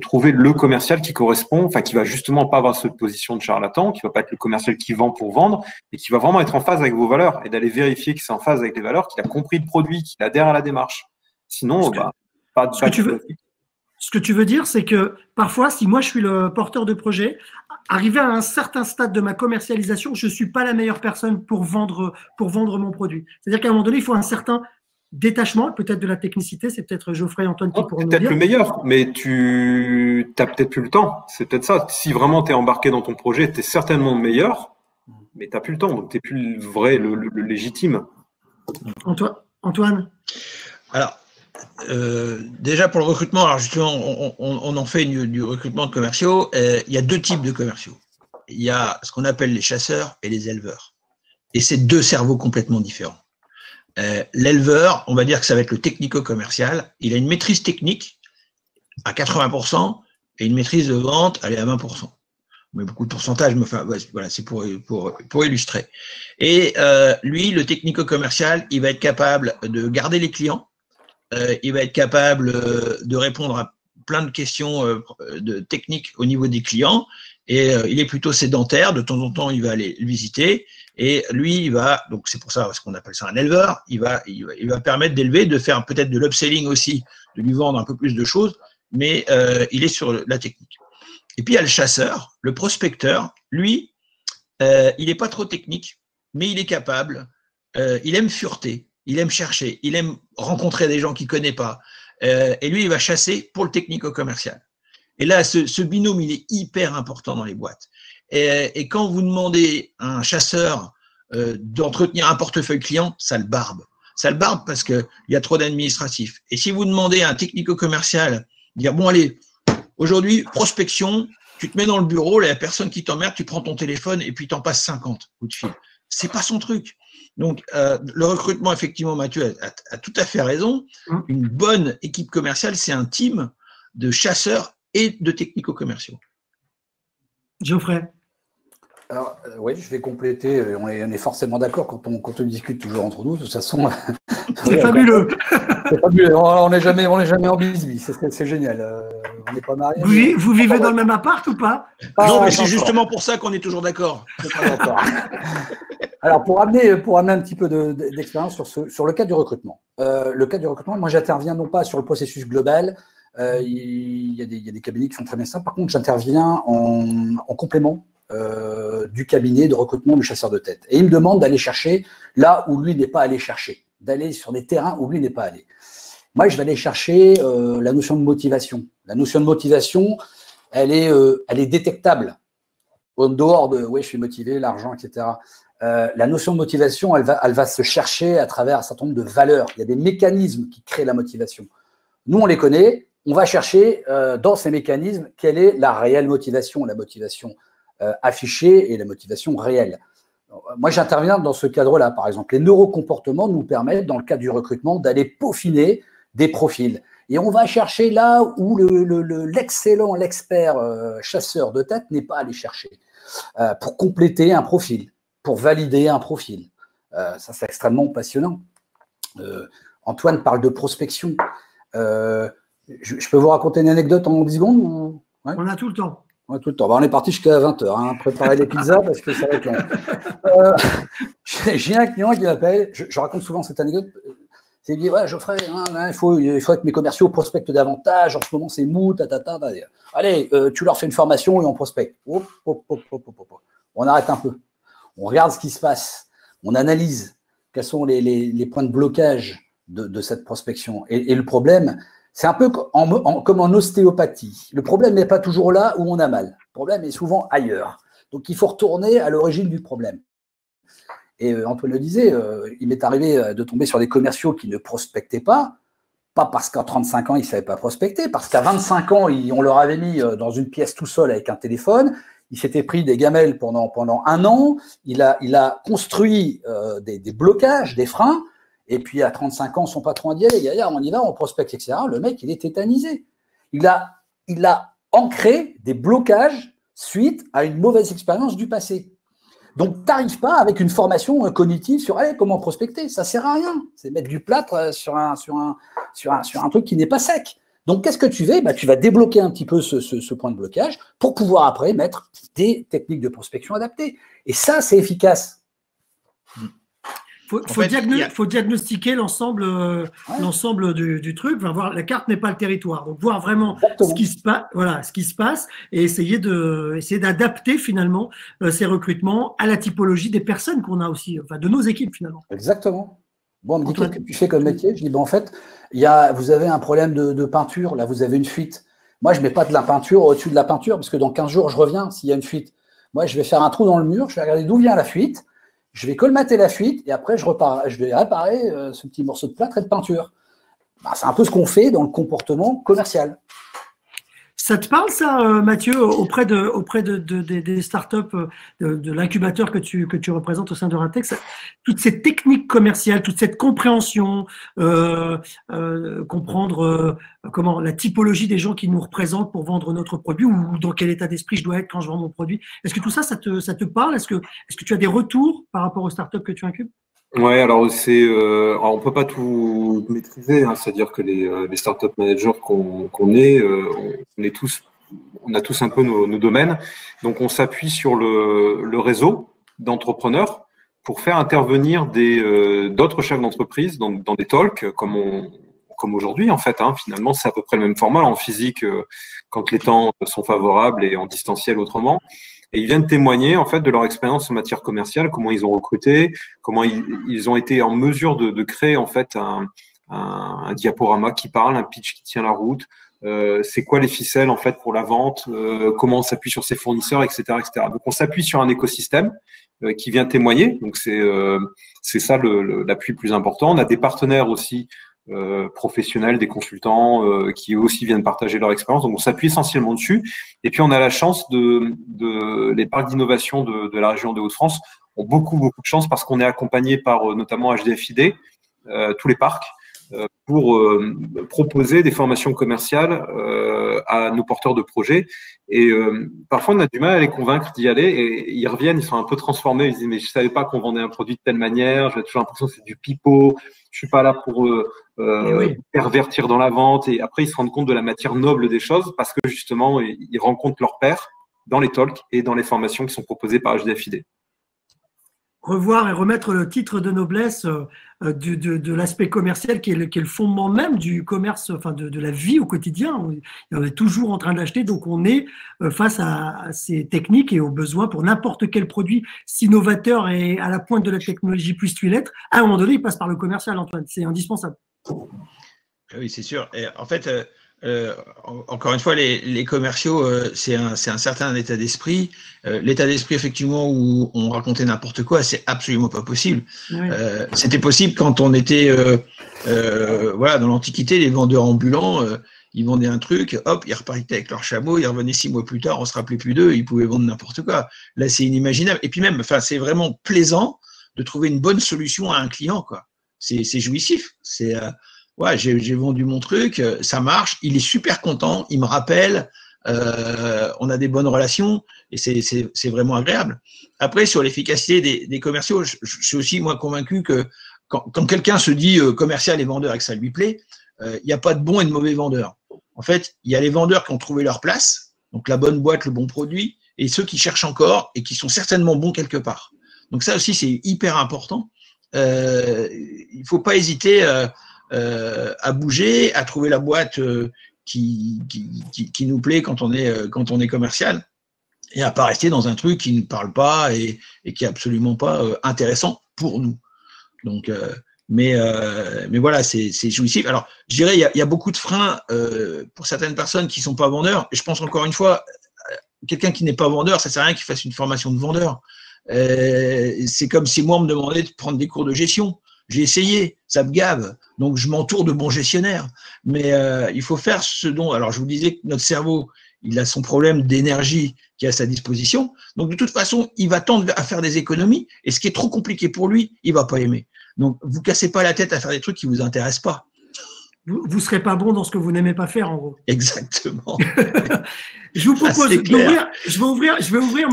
[SPEAKER 4] trouver le commercial qui correspond, enfin qui va justement pas avoir cette position de charlatan, qui va pas être le commercial qui vend pour vendre, et qui va vraiment être en phase avec vos valeurs et d'aller vérifier que c'est en phase avec les valeurs, qu'il a compris le produit, qu'il adhère à la démarche. Sinon, pas de.
[SPEAKER 1] Ce que tu veux dire, c'est que parfois, si moi je suis le porteur de projet, arrivé à un certain stade de ma commercialisation, je suis pas la meilleure personne pour vendre mon produit. C'est-à-dire qu'à un moment donné, il faut un certain détachement, peut-être de la technicité, c'est peut-être Geoffrey et Antoine qui pourront nous dire.
[SPEAKER 4] Peut-être le meilleur, mais tu n'as peut-être plus le temps. C'est peut-être ça. Si vraiment tu es embarqué dans ton projet, tu es certainement le meilleur, mais tu n'as plus le temps. Donc, tu n'es plus le vrai, le légitime.
[SPEAKER 1] Antoine?
[SPEAKER 3] Alors, déjà pour le recrutement, alors justement, on en fait du recrutement de commerciaux. Il y a deux types de commerciaux. Il y a ce qu'on appelle les chasseurs et les éleveurs. Et c'est deux cerveaux complètement différents. L'éleveur, on va dire que ça va être le technico-commercial. Il a une maîtrise technique à 80% et une maîtrise de vente, elle est à 20%. Mais beaucoup de pourcentage, mais enfin, voilà, c'est pour illustrer. Et lui, le technico-commercial, il va être capable de garder les clients. Il va être capable de répondre à plein de questions de techniques au niveau des clients. Et il est plutôt sédentaire. De temps en temps, il va aller le visiter. Et lui, donc c'est pour ça ce qu'on appelle ça un éleveur, il va permettre d'élever, de faire peut-être de l'upselling aussi, de lui vendre un peu plus de choses, mais il est sur la technique. Et puis il y a le chasseur, le prospecteur, lui, il n'est pas trop technique, mais il est capable, il aime fureter, il aime chercher, il aime rencontrer des gens qu'il ne connaît pas, et lui, il va chasser pour le technico-commercial. Et là, ce binôme, il est hyper important dans les boîtes. Et quand vous demandez à un chasseur d'entretenir un portefeuille client, ça le barbe. Ça le barbe parce qu'il y a trop d'administratifs. Et si vous demandez à un technico-commercial de dire, bon allez, aujourd'hui, prospection, tu te mets dans le bureau, là, il n'y a personne qui t'emmerde, tu prends ton téléphone et puis t'en passes 50 coups de fil. C'est pas son truc. Donc, le recrutement, effectivement, Mathieu a tout à fait raison. Une bonne équipe commerciale, c'est un team de chasseurs et de technico-commerciaux.
[SPEAKER 1] Geoffrey?
[SPEAKER 2] Alors, oui, je vais compléter. On est forcément d'accord quand on discute toujours entre nous. De toute façon,
[SPEAKER 1] c'est fabuleux.
[SPEAKER 2] C'est fabuleux. On n'est jamais en bisbis. C'est génial. On n'est pas mariés.
[SPEAKER 1] Vous vivez dans le même appart ou pas?
[SPEAKER 3] Non, mais c'est justement pour ça qu'on est toujours d'accord.
[SPEAKER 2] Alors, pour amener un petit peu d'expérience sur le cas du recrutement. Le cas du recrutement, moi, j'interviens non pas sur le processus global. Il y a des cabinets qui font très bien ça. Par contre, j'interviens en complément du cabinet de recrutement du chasseur de tête. Et il me demande d'aller chercher là où lui n'est pas allé chercher, d'aller sur des terrains où lui n'est pas allé. Moi, je vais aller chercher la notion de motivation. La notion de motivation, elle est détectable en dehors de « oui, je suis motivé, l'argent, etc. » La notion de motivation, elle va se chercher à travers un certain nombre de valeurs. Il y a des mécanismes qui créent la motivation. Nous, on les connaît. On va chercher dans ces mécanismes quelle est la réelle motivation, la motivation affichée et la motivation réelle. Moi, j'interviens dans ce cadre-là, par exemple. Les neurocomportements nous permettent, dans le cadre du recrutement, d'aller peaufiner des profils. Et on va chercher là où l'excellent, l'expert chasseur de tête n'est pas allé chercher pour compléter un profil, pour valider un profil. Ça, c'est extrêmement passionnant. Antoine parle de prospection. Je peux vous raconter une anecdote en 10 secondes ou...
[SPEAKER 1] Ouais. On a tout le temps.
[SPEAKER 2] On a tout le temps. On est parti jusqu'à 20h. Hein. Préparer les pizzas parce que ça va être long. J'ai un client qui m'appelle. Je raconte souvent cette anecdote. Il dit, ouais, Geoffrey, il faut que mes commerciaux prospectent davantage. En ce moment, c'est mou, Allez, tu leur fais une formation et on prospecte. On arrête un peu. On regarde ce qui se passe. On analyse quels sont les points de blocage de cette prospection. Et le problème, C'est un peu comme en ostéopathie. Le problème n'est pas toujours là où on a mal. Le problème est souvent ailleurs. Donc, il faut retourner à l'origine du problème. Et Antoine le disait, il m'est arrivé de tomber sur des commerciaux qui ne prospectaient pas parce qu'à 35 ans, ils ne savaient pas prospecter, parce qu'à 25 ans, on leur avait mis dans une pièce tout seul avec un téléphone, il s'était pris des gamelles pendant un an, il a construit des blocages, des freins, et puis à 35 ans, son patron a dit, allez, gars, on y va, on prospecte, etc. Le mec, il est tétanisé. Il a ancré des blocages suite à une mauvaise expérience du passé. Donc, tu n'arrives pas avec une formation cognitive sur allez, comment prospecter. Ça ne sert à rien. C'est mettre du plâtre sur un truc qui n'est pas sec. Donc, qu'est-ce que tu fais? Tu vas débloquer un petit peu ce point de blocage pour pouvoir après mettre des techniques de prospection adaptées. Et ça, c'est efficace.
[SPEAKER 1] Faut diagnostiquer l'ensemble du truc, voir la carte n'est pas le territoire. Donc voir vraiment ce qui se passe et essayer d'adapter finalement ces recrutements à la typologie des personnes qu'on a aussi, enfin de nos équipes finalement.
[SPEAKER 2] Exactement. Bon, on me dit qu'est-ce que tu fais comme métier? Je dis en fait, vous avez un problème de peinture, là vous avez une fuite. Moi je mets pas de la peinture au-dessus de la peinture parce que dans 15 jours je reviens s'il y a une fuite. Moi je vais faire un trou dans le mur, je vais regarder d'où vient la fuite. Je vais colmater la fuite et après, je vais réparer ce petit morceau de plâtre et de peinture. C'est un peu ce qu'on fait dans le comportement commercial.
[SPEAKER 1] Ça te parle, ça, Mathieu, auprès des startups, de l'incubateur que tu représentes au sein de Ratex, toutes ces techniques commerciales, toute cette compréhension, comprendre comment la typologie des gens qui nous représentent pour vendre notre produit ou dans quel état d'esprit je dois être quand je vends mon produit. Est-ce que tout ça, ça te parle? Est-ce que tu as des retours par rapport aux startups que tu incubes?
[SPEAKER 4] Ouais, alors on peut pas tout maîtriser, hein, c'est-à-dire que les startup managers qu'on est, on a tous un peu nos domaines, donc on s'appuie sur le réseau d'entrepreneurs pour faire intervenir d'autres chefs d'entreprise dans des talks comme aujourd'hui en fait. Hein, finalement, c'est à peu près le même format en physique quand les temps sont favorables et en distanciel autrement. Et ils viennent témoigner en fait de leur expérience en matière commerciale, comment ils ont recruté, comment ils ont été en mesure de créer en fait un diaporama qui parle, un pitch qui tient la route. C'est quoi les ficelles en fait pour la vente, comment on s'appuie sur ses fournisseurs, etc., etc. Donc on s'appuie sur un écosystème qui vient témoigner. Donc c'est ça l'appui le plus important. On a des partenaires aussi professionnels, des consultants qui aussi viennent partager leur expérience. Donc on s'appuie essentiellement dessus. Et puis on a la chance les parcs d'innovation de la région des Hauts-de-France ont beaucoup de chance parce qu'on est accompagné par notamment HDFiD, tous les parcs, pour proposer des formations commerciales à nos porteurs de projets. Et parfois, on a du mal à les convaincre d'y aller et ils reviennent, ils sont un peu transformés. Ils disent, mais je savais pas qu'on vendait un produit de telle manière, j'ai toujours l'impression que c'est du pipeau, je suis pas là pour pervertir dans la vente. Et après, ils se rendent compte de la matière noble des choses parce que justement, ils rencontrent leurs pairs dans les talks et dans les formations qui sont proposées par HDFiD.
[SPEAKER 1] Revoir et remettre le titre de noblesse de l'aspect commercial qui est le fondement même du commerce, enfin de la vie au quotidien. On est toujours en train d'acheter, donc on est face à ces techniques et aux besoins pour n'importe quel produit, si novateur et à la pointe de la technologie puisse-t-il être, à un moment donné, il passe par le commercial, Antoine. C'est indispensable.
[SPEAKER 3] Oui, c'est sûr. Et en fait, encore une fois, les commerciaux, c'est un certain état d'esprit. L'état d'esprit, effectivement, où on racontait n'importe quoi, c'est absolument pas possible. Oui. C'était possible quand on était dans l'Antiquité, les vendeurs ambulants, ils vendaient un truc, hop, ils repartaient avec leur chameau, ils revenaient 6 mois plus tard, on se rappelait plus d'eux, ils pouvaient vendre n'importe quoi. Là, c'est inimaginable. Et puis même, enfin, c'est vraiment plaisant de trouver une bonne solution à un client, quoi. C'est jouissif. C'est j'ai vendu mon truc, ça marche, il est super content, il me rappelle, on a des bonnes relations et c'est vraiment agréable. Après, sur l'efficacité des commerciaux, je suis aussi moi convaincu que quand quelqu'un se dit commercial et vendeur et que ça lui plaît, il n'y a pas de bons et de mauvais vendeurs. En fait, il y a les vendeurs qui ont trouvé leur place, donc la bonne boîte, le bon produit, et ceux qui cherchent encore et qui sont certainement bons quelque part. Donc ça aussi, c'est hyper important. Il faut pas hésiter à bouger, à trouver la boîte qui nous plaît quand on est commercial et à pas rester dans un truc qui ne parle pas et qui est absolument pas intéressant pour nous. Donc Mais voilà, c'est jouissif. Alors, je dirais, il y a beaucoup de freins pour certaines personnes qui sont pas vendeurs. Et je pense encore une fois, quelqu'un qui n'est pas vendeur, ça sert à rien qu'il fasse une formation de vendeur. C'est comme si moi on me demandait de prendre des cours de gestion. J'ai essayé, ça me gave. Donc je m'entoure de bons gestionnaires. Mais il faut faire ce dont. Alors je vous disais que notre cerveau, il a son problème d'énergie qui est à sa disposition. Donc de toute façon, il va tendre à faire des économies. Et ce qui est trop compliqué pour lui, il va pas aimer. Donc vous cassez pas la tête à faire des trucs qui vous intéressent pas.
[SPEAKER 1] Vous serez pas bon dans ce que vous n'aimez pas faire, en gros.
[SPEAKER 3] Exactement.
[SPEAKER 1] Je vous propose je vais ouvrir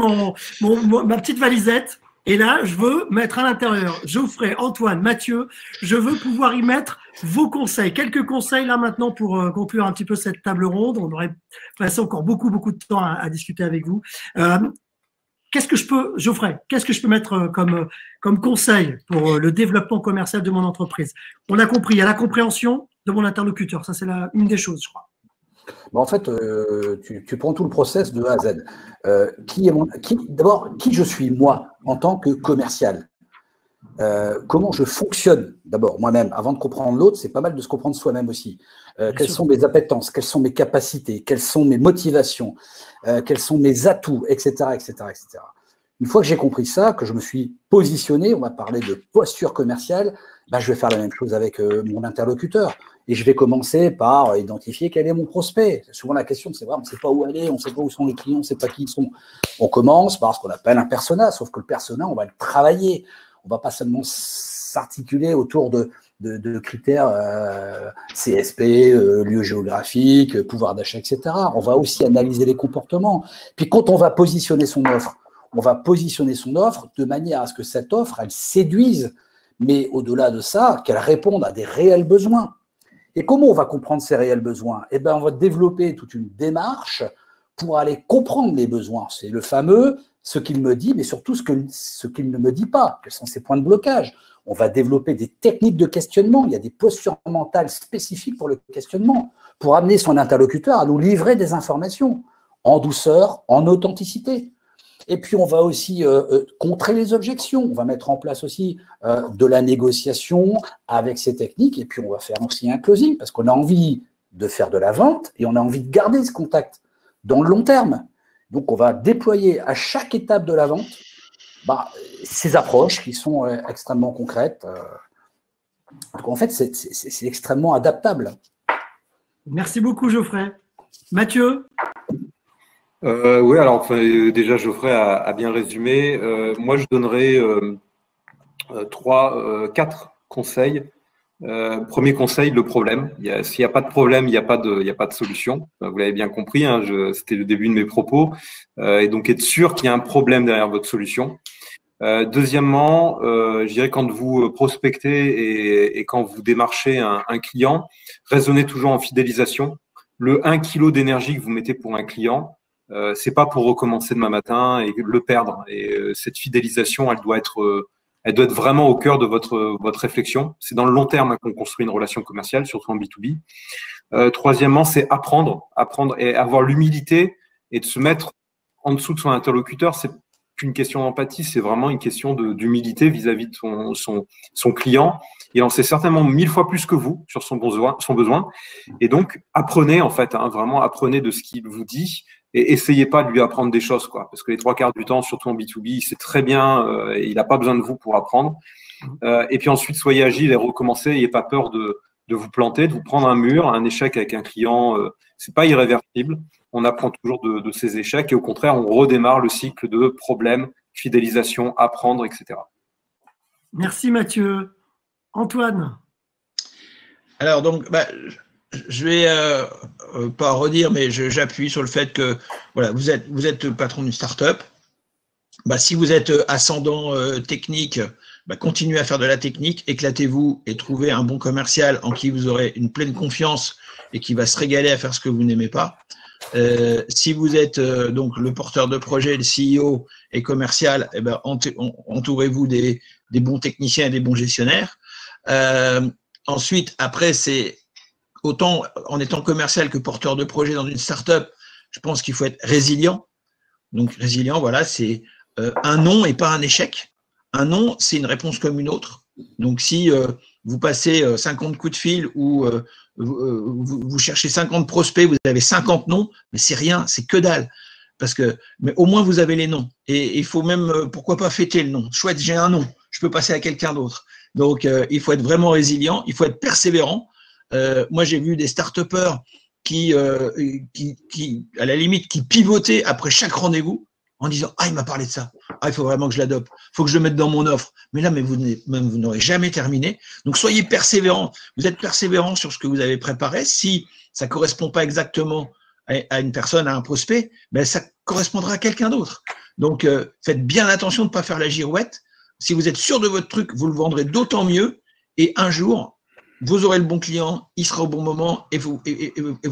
[SPEAKER 1] ma petite valisette. Et là, je veux mettre à l'intérieur Geoffrey, Antoine, Mathieu. Je veux pouvoir y mettre vos conseils. Quelques conseils là maintenant pour conclure un petit peu cette table ronde. On aurait passé encore beaucoup de temps à discuter avec vous. Geoffrey, qu'est-ce que je peux mettre comme conseil pour le développement commercial de mon entreprise? On a compris, il y a la compréhension de mon interlocuteur. Ça, c'est une des choses, je crois.
[SPEAKER 2] Bon, en fait, tu prends tout le process de A à Z. D'abord, qui je suis, moi, en tant que commercial? Comment je fonctionne, d'abord, moi-même. Avant de comprendre l'autre, c'est pas mal de se comprendre soi-même aussi. Quelles sont mes appétences, quelles sont mes capacités, quelles sont mes motivations, quels sont mes atouts, etc., etc., etc. Une fois que j'ai compris ça, que je me suis positionné, on va parler de posture commerciale, ben, je vais faire la même chose avec mon interlocuteur. Et je vais commencer par identifier quel est mon prospect. Souvent, la question, c'est vrai, on ne sait pas où aller, on ne sait pas où sont les clients, on ne sait pas qui ils sont. On commence par ce qu'on appelle un persona, sauf que le persona, on va le travailler. On ne va pas seulement s'articuler autour de critères CSP, lieu géographique, pouvoir d'achat, etc. On va aussi analyser les comportements. Puis quand on va positionner son offre, on va positionner son offre de manière à ce que cette offre, elle séduise, mais au-delà de ça, qu'elle réponde à des réels besoins. Et comment on va comprendre ces réels besoins? Eh bien, on va développer toute une démarche pour aller comprendre les besoins. C'est le fameux ce qu'il me dit, mais surtout ce qu'il ne me dit pas. Quels sont ses points de blocage? On va développer des techniques de questionnement. Il y a des postures mentales spécifiques pour le questionnement, pour amener son interlocuteur à nous livrer des informations en douceur, en authenticité. Et puis, on va aussi contrer les objections. On va mettre en place aussi de la négociation avec ces techniques. Et puis, on va faire aussi un closing parce qu'on a envie de faire de la vente et on a envie de garder ce contact dans le long terme. Donc, on va déployer à chaque étape de la vente ces approches qui sont extrêmement concrètes. Donc, en fait, c'est extrêmement adaptable.
[SPEAKER 1] Merci beaucoup, Geoffrey. Mathieu?
[SPEAKER 4] Oui, alors déjà, Geoffrey a bien résumé. Moi, je donnerais 4 conseils. Premier conseil, le problème. S'il n'y a pas de problème, il n'y a pas de solution. Vous l'avez bien compris, hein, c'était le début de mes propos. Et donc, être sûr qu'il y a un problème derrière votre solution. Deuxièmement, je dirais quand vous prospectez et quand vous démarchez un client, raisonnez toujours en fidélisation. Le 1 kg d'énergie que vous mettez pour un client, c'est pas pour recommencer demain matin et le perdre. Et cette fidélisation, elle doit être vraiment au cœur de votre réflexion. C'est dans le long terme qu'on construit une relation commerciale, surtout en B2B. Troisièmement, c'est apprendre et avoir l'humilité et de se mettre en dessous de son interlocuteur. C'est plus une question d'empathie, c'est vraiment une question d'humilité vis-à-vis de son client. Il en sait certainement 1000 fois plus que vous sur son besoin. Et donc, apprenez en fait, hein, vraiment apprenez de ce qu'il vous dit. Et essayez pas de lui apprendre des choses, quoi, parce que les 3 quarts du temps, surtout en B2B, il sait très bien, il n'a pas besoin de vous pour apprendre. Et puis ensuite, soyez agile et recommencez. N'ayez pas peur de vous planter, de vous prendre un mur, un échec avec un client. C'est pas irréversible. On apprend toujours de ces échecs et au contraire, on redémarre le cycle de problèmes, fidélisation, apprendre, etc.
[SPEAKER 1] Merci Mathieu. Antoine?
[SPEAKER 3] Alors donc, je vais pas redire, mais j'appuie sur le fait que voilà, vous êtes patron d'une start-up. Si vous êtes ascendant technique, continuez à faire de la technique, éclatez-vous et trouvez un bon commercial en qui vous aurez une pleine confiance et qui va se régaler à faire ce que vous n'aimez pas. Si vous êtes donc le porteur de projet, le CEO et commercial, entourez-vous des bons techniciens et des bons gestionnaires. Ensuite, après, c'est autant en étant commercial que porteur de projet dans une start-up, je pense qu'il faut être résilient. Donc, résilient, voilà, c'est un non et pas un échec. Un non, c'est une réponse comme une autre. Donc, si vous passez 50 coups de fil ou vous cherchez 50 prospects, vous avez 50 noms, mais c'est rien, c'est que dalle. Mais au moins vous avez les noms. Et il faut même, pourquoi pas fêter le nom. Chouette, j'ai un nom, je peux passer à quelqu'un d'autre. Donc il faut être vraiment résilient, il faut être persévérant. Moi j'ai vu des start-upers qui, à la limite, qui pivotaient après chaque rendez-vous en disant « Ah, il m'a parlé de ça. Ah, il faut vraiment que je l'adopte. Il faut que je le mette dans mon offre. » Mais là, vous n'aurez jamais terminé. Donc, soyez persévérant. Vous êtes persévérant sur ce que vous avez préparé. Si ça ne correspond pas exactement à une personne, à un prospect, ben, ça correspondra à quelqu'un d'autre. Donc, faites bien attention de ne pas faire la girouette. Si vous êtes sûr de votre truc, vous le vendrez d'autant mieux. Et un jour, vous aurez le bon client, il sera au bon moment et vous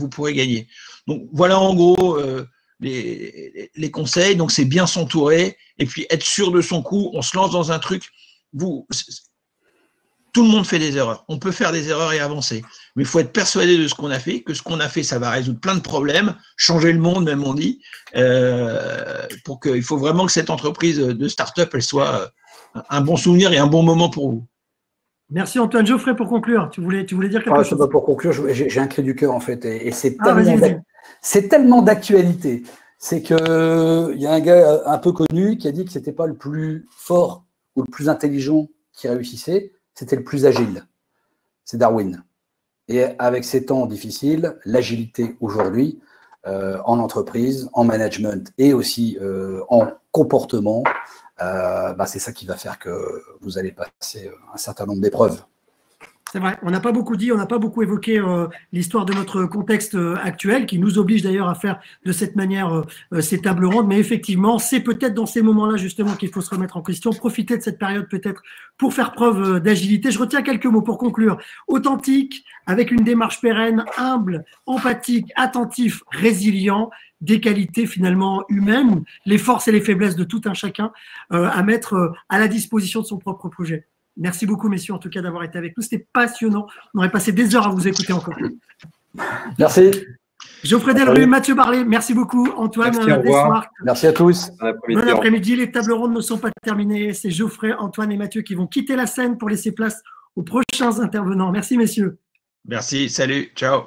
[SPEAKER 3] pourrez gagner. Donc, voilà en gros les conseils. Donc, c'est bien s'entourer et puis être sûr de son coup. On se lance dans un truc. Tout le monde fait des erreurs. On peut faire des erreurs et avancer. Mais il faut être persuadé de ce qu'on a fait, que ce qu'on a fait, ça va résoudre plein de problèmes, changer le monde, même on dit. Il faut vraiment que cette entreprise de start-up, elle soit un bon souvenir et un bon moment pour vous.
[SPEAKER 1] Merci Antoine. Geoffrey, pour conclure, tu voulais dire quelque chose?
[SPEAKER 2] Pour conclure, j'ai un cri du cœur en fait, et c'est tellement d'actualité. C'est que il y a un gars un peu connu qui a dit que c'était pas le plus fort ou le plus intelligent qui réussissait, c'était le plus agile. C'est Darwin. Et avec ces temps difficiles, l'agilité aujourd'hui, en entreprise, en management et aussi en comportement, c'est ça qui va faire que vous allez passer un certain nombre d'épreuves.
[SPEAKER 1] C'est vrai, on n'a pas beaucoup dit, on n'a pas beaucoup évoqué l'histoire de notre contexte actuel, qui nous oblige d'ailleurs à faire de cette manière ces tables rondes, mais effectivement, c'est peut-être dans ces moments-là justement qu'il faut se remettre en question, profiter de cette période peut-être pour faire preuve d'agilité. Je retiens quelques mots pour conclure. Authentique, avec une démarche pérenne, humble, empathique, attentif, résilient, des qualités finalement humaines, les forces et les faiblesses de tout un chacun à mettre à la disposition de son propre projet. Merci beaucoup, messieurs, en tout cas, d'avoir été avec nous. C'était passionnant. On aurait passé des heures à vous écouter encore.
[SPEAKER 2] Merci.
[SPEAKER 1] Geoffrey Delruy, Mathieu Barlet, merci beaucoup. Antoine Deswart.
[SPEAKER 2] Merci à tous.
[SPEAKER 1] Bon après-midi. Les tables rondes ne sont pas terminées. C'est Geoffrey, Antoine et Mathieu qui vont quitter la scène pour laisser place aux prochains intervenants. Merci, messieurs.
[SPEAKER 3] Merci. Salut. Ciao.